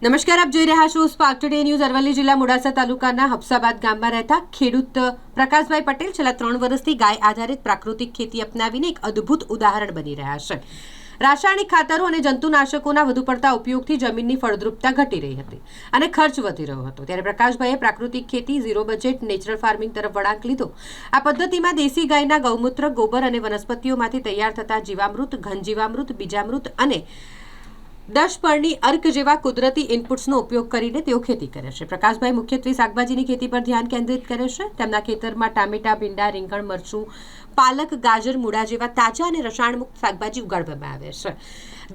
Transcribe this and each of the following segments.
નમસ્કાર, આપ જોઈ રહ્યા છો સ્પાર્ક ટુડે ન્યૂઝ। અરવલ્લી જિલ્લા મોડાસા તાલુકાના હફસાબાદ ગામમાં રહેતા ખેડૂત પ્રકાશભાઈ પટેલ છેલ્લા 3 વર્ષથી ગાય આધારિત પ્રાકૃતિક ખેતી અપનાવીને એક અદ્ભુત ઉદાહરણ બની રહ્યા છે। રાસાયણિક ખાતરો અને જંતુનાશકોના વધુ પડતા ઉપયોગથી જમીનની ફળદ્રુપતા ઘટી રહી હતી અને ખર્ચ વધી રહ્યો હતો, ત્યારે પ્રકાશભાઈએ પ્રાકૃતિક ખેતી, ઝીરો બજેટ નેચરલ ફાર્મિંગ તરફ વળાંક લીધો। આ પદ્ધતિમાં દેશી ગાયના ગૌમૂત્ર, ગોબર અને વનસ્પતિઓમાંથી તૈયાર થતા જીવામૃત, ઘન જીવામૃત, બીજામૃત અને 10 પરની અર્ક જેવા કુદરતી ઇનપુટ્સનો ઉપયોગ કરીને તેઓ ખેતી કરે છે। પ્રકાશભાઈ મુખ્યત્વે શાકભાજીની ખેતી પર ધ્યાન કેન્દ્રિત કરે છે। તેમના ખેતરમાં ટામેટા, ભીંડા, રીંગણ, મરચું, પાલક, ગાજર, મૂળા જેવા તાજા અને રસાયણમુક્ત શાકભાજી ઉગાડવામાં આવે છે।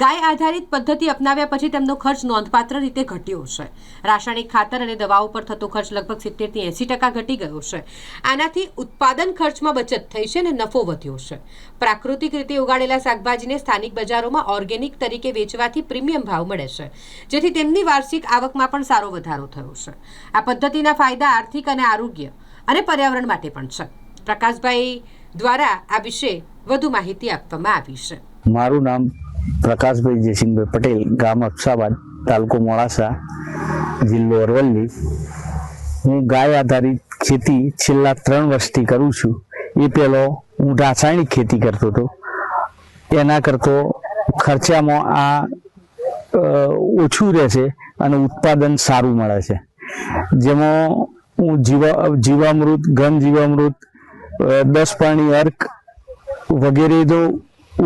ગાય આધારિત પદ્ધતિ અપનાવ્યા પછી તેમનો ખર્ચ નોંધપાત્ર રીતે ઘટ્યો છે। રાસાયણિક ખાતર અને દવાઓ પર થતો ખર્ચ લગભગ 70 થી 80% ઘટી ગયો છે। આનાથી ઉત્પાદન ખર્ચમાં બચત થઈ છે અને નફો વધ્યો છે। પ્રાકૃતિક રીતે ઉગાડેલા શાકભાજીને સ્થાનિક બજારોમાં ઓર્ગેનિક તરીકે વેચવાથી પ્રીમિયમ ભાવ મળે છે, જેથી તેમની વાર્ષિક આવકમાં પણ સારો વધારો થયો છે। આ પદ્ધતિના ફાયદા આર્થિક અને આરોગ્ય અને પર્યાવરણ માટે પણ છે। પ્રકાશભાઈ દ્વારા આ વિશે વધુ માહિતી આપવામાં આવી છે। મારું નામ પ્રકાશભાઈ જયસિંહભાઈ પટેલ, ગામ હફસાબાદ, તાલુકો મોડાસા, જિલ્લો અરવલ્લી। હું ગાય આધારિત ખેતી છેલ્લા 3 વર્ષથી કરું છું। એ પહેલો હું રાસાયણિક ખેતી કરતો હતો, એના કરતો ખર્ચામાં આ ઓછું રહે છે અને ઉત્પાદન સારું મળે છે। જેમાં હું જીવામૃત, ઘન જીવામૃત, 10 પરની અર્ક વગેરેનો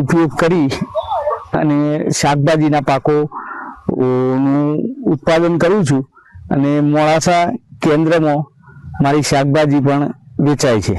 ઉપયોગ કરી અને શાકભાજીના પાકોનું ઉત્પાદન કરું છું અને મોડાસા કેન્દ્રમાં મારી શાકભાજી પણ વેચાય છે।